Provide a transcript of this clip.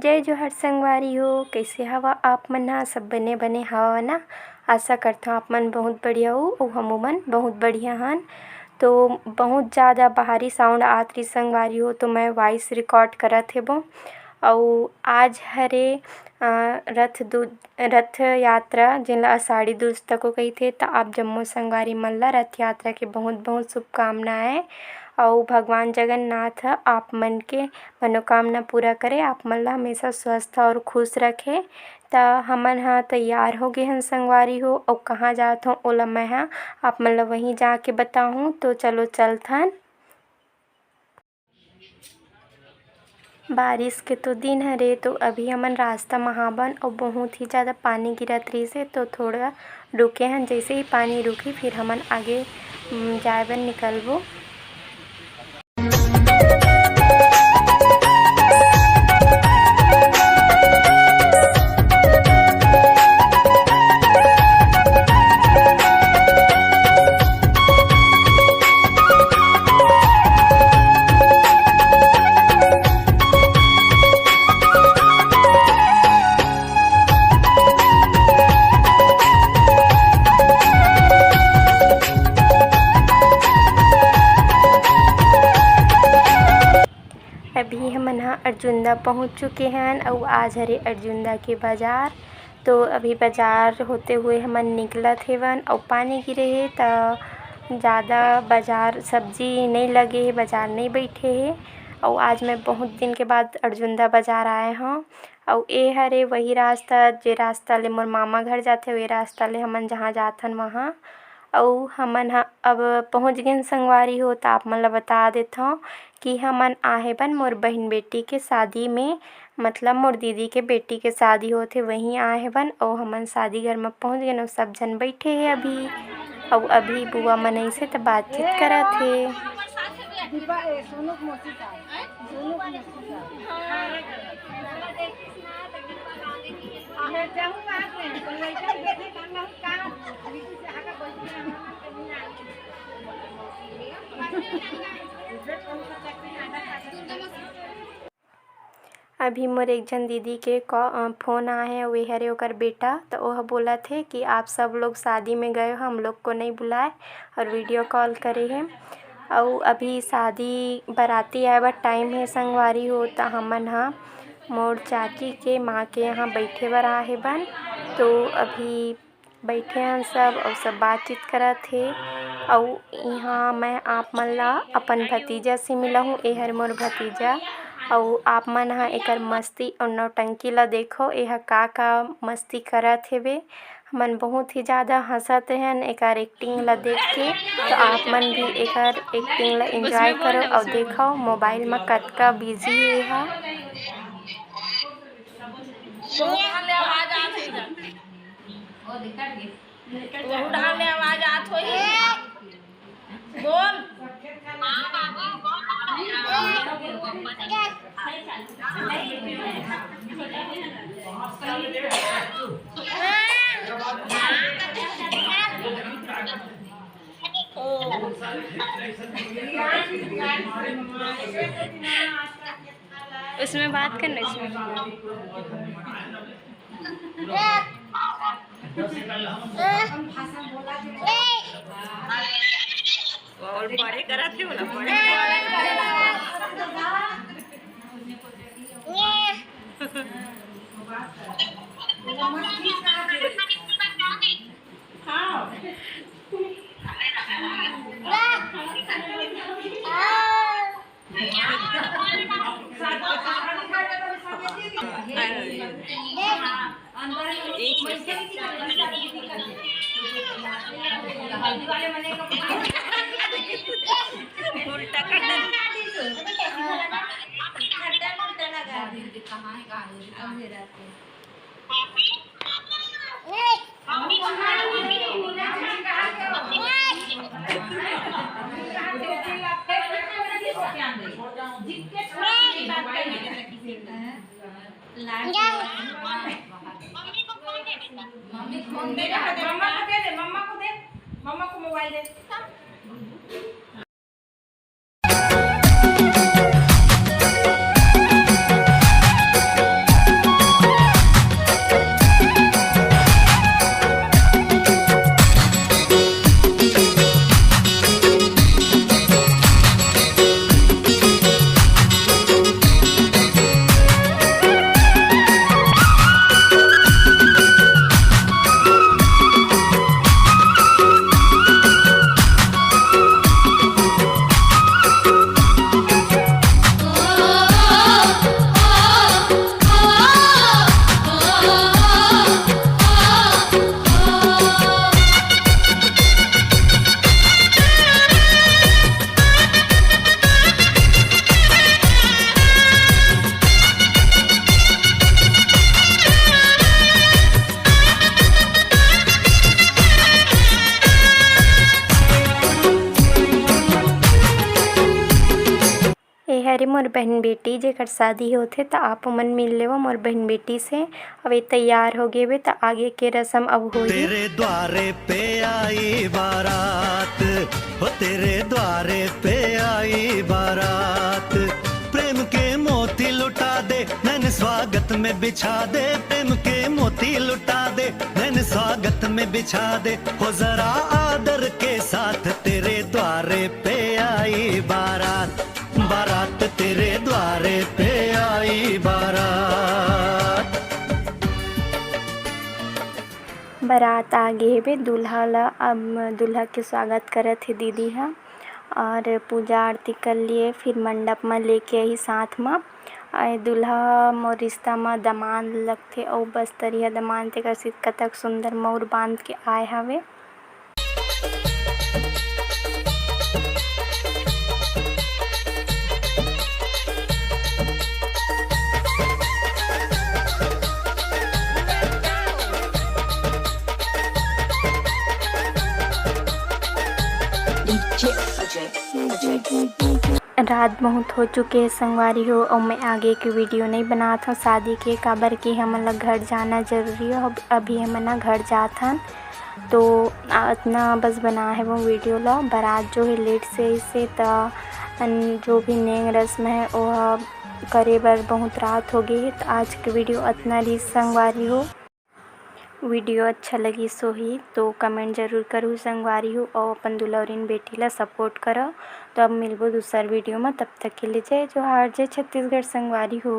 जय जोहर संगवारी हो। कैसे हवा आप मन ह? सब बने बने हवा ना। आशा करता हूँ आप मन बहुत बढ़िया हो और हमू मन बहुत बढ़िया हन। तो बहुत ज़्यादा बाहरी साउंड आत रही संगवारी हो, तो मैं वॉइस रिकॉर्ड करत हेबो। और आज हरे रथ यात्रा जिनला आषाढ़ी दूज तको कहिथे। त आप जम्मो संगवारी मन ला रथ यात्रा के बहुत बहुत शुभकामनाएं। और भगवान जगन्नाथ आप मन के मनोकामना पूरा करे, आप मन ला हमेशा स्वस्थ और खुश रखे। त हमन ह तैयार हो गए हन संगवारी हो, और कहाँ जात हो ओला मैं आप मन ला वहीं जाके बताहूँ। तो चलो चलथन। बारिश के तो दिन हरे, तो अभी हमन रास्ता म हावन और बहुत ही ज़्यादा पानी गिरत रही से, तो थोड़ा रुके हन। जैसे ही पानी रुकी फिर हमन आगे जाए बर निकलबो। अभी हमन ह अर्जुंदा पहुँच चुके हैं और आज हरे अर्जुंदा के बाज़ार। तो अभी बाज़ार होते हुए हमन निकलत हेवन और पानी गिरे हे त ज़्यादा बाज़ार सब्जी नहीं लगे हे, बाज़ार नहीं बैठे हे। और आज मैं बहुत दिन के बाद अर्जुंदा बाज़ार आए हूँ। और ए हरे वही रास्ता जे रास्ता ले मोर मामा घर जाथे, वे रास्ता ले हमन जहाँ जाथन वहाँ। और हमन ह अब पहुँच गए संगवारी हो। तो आप मन ला बता देथों कि हमन आहे बन मोर बहन बेटी के शादी में, मतलब मोर दीदी के बेटी के शादी होथे वहीं आए बन। और हमन शादी घर में पहुँच गए और सब जन बैठे हैं अभी। और अभी बुआ मनई से तो बातचीत करत हे। अभी मोर एक जन दीदी के फ़ोन आए हैं, वे हरे ओकर बेटा। तो वह बोला थे कि आप सब लोग शादी में गए हो, हम लोग को नहीं बुलाए और वीडियो कॉल करे हैं। और अभी शादी बाराती आए बर टाइम है संगवारी हो। तो हमन ह मोर चाची के माँ के यहाँ बैठे बर आहे बन। तो अभी बैठे हैं सब और सब बातचीत करत थे। और यहाँ मैं आप मन ला अपन भतीजा से मिला हूँ। ए हर मोर भतीजा। और आप मन ह एकर मस्ती और नौटंकी ला देखो, एह का मस्ती करत हेबे। मन बहुत ही ज़्यादा हंसत हैं एकर एक्टिंग ला देख के। तो आप मन भी एकर एक्टिंग ला एंजॉय करो और देखो मोबाइल में कतका बिजी है एहा। उसमें बात करना, इसमें और बड़े करते हो ना बड़े मम्मी को दे, मम्मा को मोबाइल दे। मोर बहन बेटी जेकर शादी होथे त आप मन मिल लेवा मोर बहन बेटी से। अवे तैयार हो गए त आगे के रस्म अब होही। तेरे द्वारे पे आई बारात, हो तेरे द्वारे पे आई बारात, प्रेम के मोती लुटा दे नैन स्वागत में बिछा दे, प्रेम के मोती लुटा दे नैन स्वागत में बिछा दे, हो जरा आदर के साथ तेरे द्वारे पे आई बारात, बारात तेरे द्वारे पे आई बारात। बारात आगे हेबे दूल्हा ला अब दूल्हा के स्वागत करत हे दीदी हा और पूजा आरती कर लिए। फिर मंडप में लेके आई साथ में दूल्हा मोर रिश्ता में दमाद लगथे अउ बस्तरिया दमाद तेकर सिर कतक सुंदर मउर बांध के आए हवे। रात बहुत हो चुके हैं संगवारी हो और मैं आगे की वीडियो नहीं बनाता हूँ शादी के काबर कि हमन ला घर जाना जरूरी है। अभी हमन घर जात हन तो इतना बस बना है वो वीडियो ला। बारात जो है लेट से इसे जो भी नेंग रस्म है वो करे बर बहुत रात हो गई है। तो आज की वीडियो इतना ही संगवारी हो। वीडियो अच्छा लगी सो ही तो कमेंट जरूर करूँ संगवारी हो और अपन दुल्हन बेटी ला सपोर्ट करो। तो अब मिलबो दूसर वीडियो में, तब तक के लिए जय जोहार, जय छत्तीसगढ़ संगवारी हो।